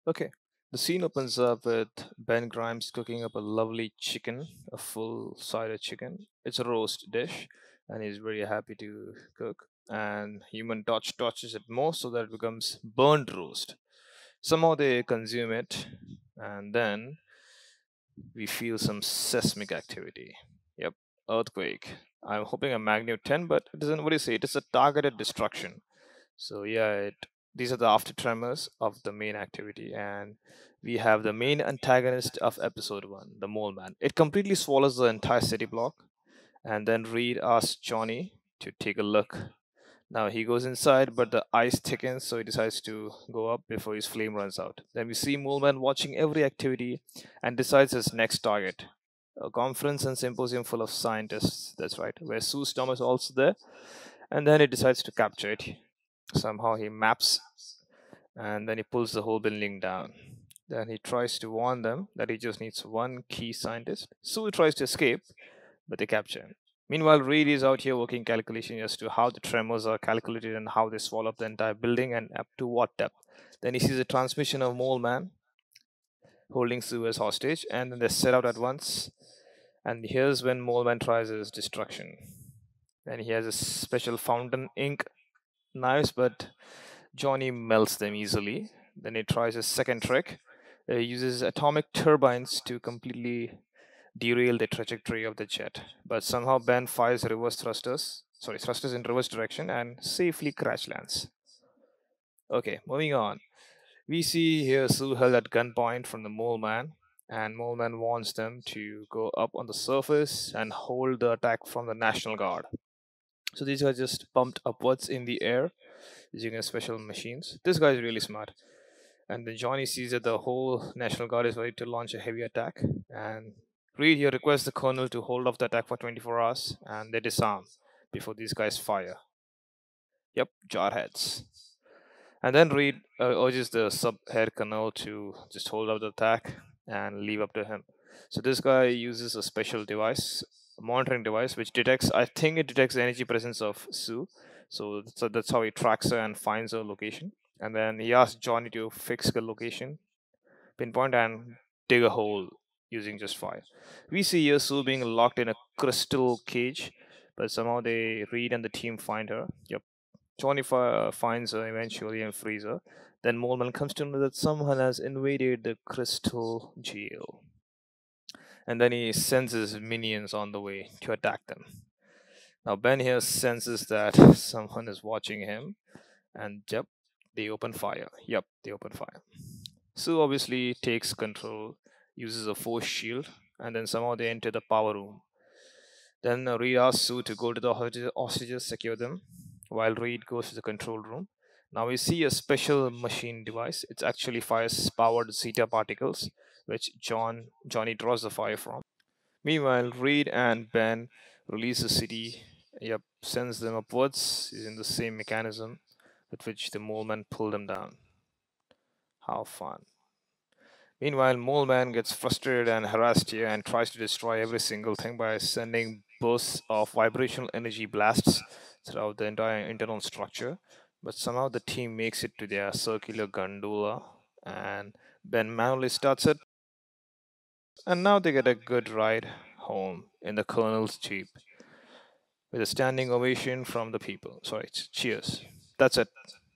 Okay. The scene opens up with Ben Grimes cooking up a lovely chicken, a full sided chicken. It's a roast dish, and he's very happy to cook. And Human touches it more so that it becomes burnt roast. Somehow they consume it, and then we feel some seismic activity. Yep, earthquake. I'm hoping a magnitude 10, but it doesn't. What do you say? It is a targeted destruction. So yeah, these are the after tremors of the main activity, and we have the main antagonist of episode one, the mole man. It completely swallows the entire city block, and then Reed asks Johnny to take a look. Now he goes inside, but the ice thickens, so he decides to go up before his flame runs out. Then we see Mole Man watching every activity and decides his next target. A conference and symposium full of scientists, that's right, where Sue Storm is also there, and then he decides to capture it. Somehow he maps and then he pulls the whole building down. Then he tries to warn them that he just needs one key scientist. Sue tries to escape, but they capture him. Meanwhile, Reed is out here working calculation as to how the tremors are calculated and how they swallow up the entire building and up to what depth. Then he sees a transmission of Mole Man holding Sue as hostage, and then they set out at once. And here's when Mole Man tries his destruction. And he has a special fountain ink knives, but Johnny melts them easily. Then he tries his second trick. He uses atomic turbines to completely derail the trajectory of the jet. But somehow Ben fires thrusters in reverse direction and safely crash lands. Okay, moving on. We see here Sue held at gunpoint from the Mole Man, and Mole Man warns them to go up on the surface and hold the attack from the National Guard. So these guys just pumped upwards in the air using a special machines. This guy is really smart. And then Johnny sees that the whole National Guard is ready to launch a heavy attack. And Reed here requests the colonel to hold off the attack for 24 hours and they disarm before these guys fire. Yep, jarheads. And then Reed urges the sub head colonel to just hold off the attack and leave up to him. So this guy uses a special device, a monitoring device, which detects, I think it detects the energy presence of Sue. So that's how he tracks her and finds her location. And then he asks Johnny to fix the location pinpoint and dig a hole using just fire. We see Yasu being locked in a crystal cage, but somehow they Reed and the team find her. Yep. Johnny finds her eventually and frees her. Then Moleman comes to know that someone has invaded the crystal jail. And then he sends his minions on the way to attack them. Now Ben here senses that someone is watching him, and yep, they open fire. Yep, they open fire. Sue obviously takes control, uses a force shield, and then somehow they enter the power room. Then Reed asks Sue to go to the hostages, secure them, while Reed goes to the control room. Now we see a special machine device. It actually fires powered zeta particles, which Johnny draws the fire from. Meanwhile, Reed and Ben release the city. Yep, sends them upwards using the same mechanism with which the mole men pull them down. How fun! Meanwhile, Mole Man gets frustrated and harassed here and tries to destroy every single thing by sending bursts of vibrational energy blasts throughout the entire internal structure. But somehow the team makes it to their circular gondola and Ben manually starts it. And now they get a good ride home in the Colonel's Jeep with a standing ovation from the people. Sorry, cheers. That's it.